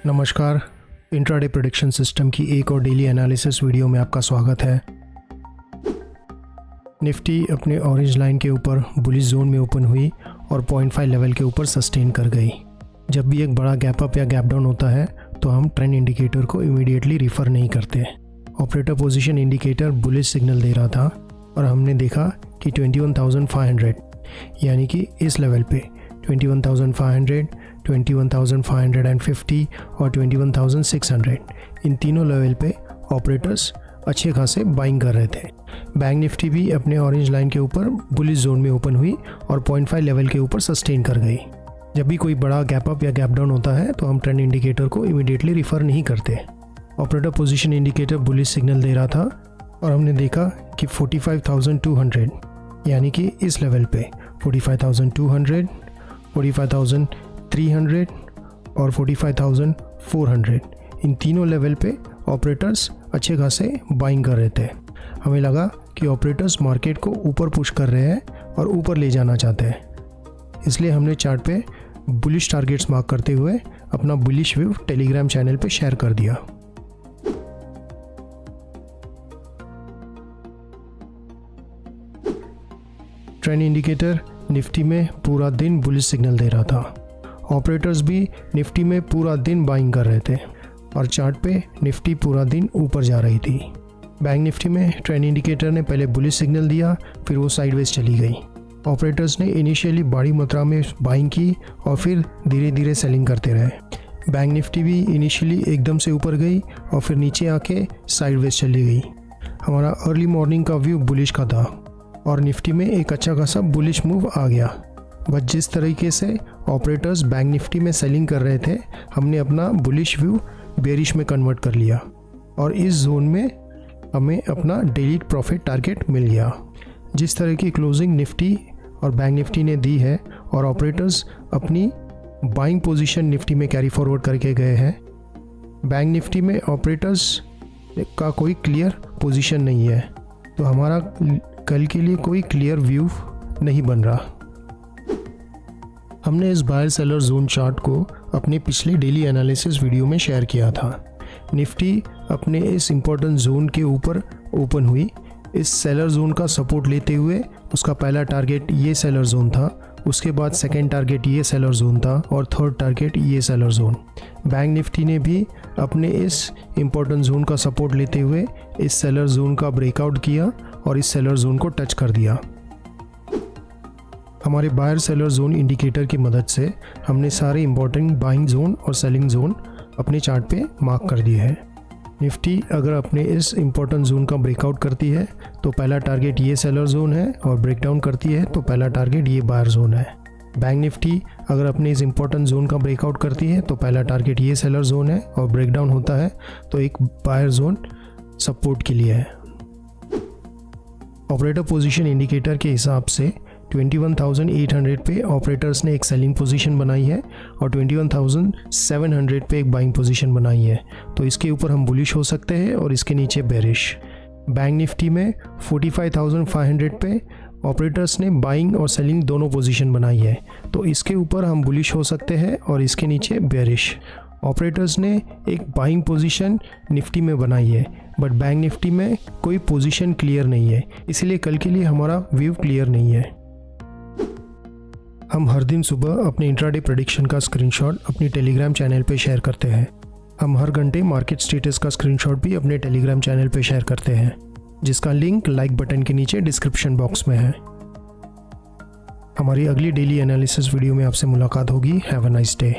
नमस्कार, intraday prediction system की एक और डेली एनालिसिस वीडियो में आपका स्वागत है। निफ्टी अपने ऑरेंज लाइन के ऊपर बुलिश जोन में ओपन हुई और 0.5 लेवल के ऊपर सस्टेन कर गई। जब भी एक बड़ा गैप अप या गैप डाउन होता है तो हम ट्रेंड इंडिकेटर को इमीडिएटली रिफ़र नहीं करते। Operator position indicator bullish signal दे रहा था और हमने देखा कि 21,500 यानी कि इस लेवल पे 21,500, 21,550 और 21,600 इन तीनों लेवल पे ऑपरेटर्स अच्छे खासे बाइंग कर रहे थे। बैंक निफ्टी भी अपने ऑरेंज लाइन के ऊपर बुलिश जोन में ओपन हुई और 0.5 लेवल के ऊपर सस्टेन कर गई। जब भी कोई बड़ा गैप अप या गैप डाउन होता है तो हम ट्रेंड इंडिकेटर को इमीडिएटली रिफ़र नहीं करते। Operator position indicator bullish signal दे रहा था और हमने देखा कि 45,200 यानी कि इस लेवल पे 45,200, 45,300 और 45,400 इन तीनों लेवल पे ऑपरेटर्स अच्छे खासे बाइंग कर रहे थे। हमें लगा कि ऑपरेटर्स मार्केट को ऊपर पुश कर रहे हैं और ऊपर ले जाना चाहते हैं, इसलिए हमने चार्ट पे बुलिश टारगेट्स मार्क करते हुए अपना बुलिश व्यू टेलीग्राम चैनल पे शेयर कर दिया। ट्रेंड इंडिकेटर निफ्टी में पूरा दिन बुलिश सिग्नल दे रहा था। ऑपरेटर्स भी निफ्टी में पूरा दिन बाइंग कर रहे थे और चार्ट पे निफ्टी पूरा दिन ऊपर जा रही थी। बैंक निफ्टी में ट्रेंड इंडिकेटर ने पहले बुलिश सिग्नल दिया, फिर वो साइडवेज चली गई। ऑपरेटर्स ने इनिशियली बड़ी मात्रा में बाइंग की और फिर धीरे धीरे सेलिंग करते रहे। बैंक निफ्टी भी इनिशियली एकदम से ऊपर गई और फिर नीचे आके साइडवेज चली गई। हमारा अर्ली मॉर्निंग का व्यू बुलिश का था और निफ्टी में एक अच्छा खासा बुलिश मूव आ गया। बट जिस तरीके से ऑपरेटर्स बैंक निफ्टी में सेलिंग कर रहे थे, हमने अपना बुलिश व्यू बेरिश में कन्वर्ट कर लिया और इस जोन में हमें अपना डेली प्रॉफिट टारगेट मिल गया। जिस तरह की क्लोजिंग निफ्टी और बैंक निफ्टी ने दी है और ऑपरेटर्स अपनी बाइंग पोजीशन निफ्टी में कैरी फॉरवर्ड करके गए हैं, बैंक निफ्टी में ऑपरेटर्स का कोई क्लियर पोजीशन नहीं है, तो हमारा कल के लिए कोई क्लियर व्यू नहीं बन रहा। हमने इस बायर सेलर जोन चार्ट को अपने पिछले डेली एनालिसिस वीडियो में शेयर किया था। निफ्टी अपने इस इम्पोर्टेंट जोन के ऊपर ओपन हुई। इस सेलर जोन का सपोर्ट लेते हुए उसका पहला टारगेट ये सेलर जोन था, उसके बाद सेकेंड टारगेट ये सेलर जोन था और थर्ड टारगेट ये सेलर जोन। बैंक निफ्टी ने भी अपने इस इम्पोर्टेंट जोन का सपोर्ट लेते हुए इस सेलर जोन का ब्रेकआउट किया और इस सेलर जोन को टच कर दिया। हमारे बायर सेलर जोन इंडिकेटर की मदद से हमने सारे इम्पोर्टेंट बाइंग जोन और सेलिंग जोन अपने चार्ट पे मार्क कर दिए हैं। निफ्टी अगर अपने इस इम्पोर्टेंट जोन का ब्रेकआउट करती है तो पहला टारगेट ये सेलर जोन है और ब्रेकडाउन करती है तो पहला टारगेट ये बायर जोन है। बैंक निफ्टी अगर अपने इस इम्पोर्टेंट जोन का ब्रेकआउट करती है तो पहला टारगेट ये सेलर जोन है और ब्रेकडाउन होता है तो एक बायर जोन सपोर्ट के लिए है। ऑपरेटर पोजीशन इंडिकेटर के हिसाब से 21,800 पे ऑपरेटर्स ने एक सेलिंग पोजीशन बनाई है और 21,700 पे एक बाइंग पोजीशन बनाई है, तो इसके ऊपर हम बुलिश हो सकते हैं और इसके नीचे बेरिश। बैंक निफ्टी में 45,500 पे ऑपरेटर्स ने बाइंग और सेलिंग दोनों पोजीशन बनाई है, तो इसके ऊपर हम बुलिश हो सकते हैं और इसके नीचे बेरिश। ऑपरेटर्स ने एक बाइंग पोजीशन निफ्टी में बनाई है बट बैंक निफ्टी में कोई पोजीशन क्लियर नहीं है, इसलिए कल के लिए हमारा व्यू क्लियर नहीं है। हम हर दिन सुबह अपने इंट्राडे प्रेडिक्शन का स्क्रीनशॉट अपनी टेलीग्राम चैनल पे शेयर करते हैं। हम हर घंटे मार्केट स्टेटस का स्क्रीनशॉट भी अपने टेलीग्राम चैनल पे शेयर करते हैं, जिसका लिंक लाइक बटन के नीचे डिस्क्रिप्शन बॉक्स में है। हमारी अगली डेली एनालिसिस वीडियो में आपसे मुलाकात होगी। Have a nice day.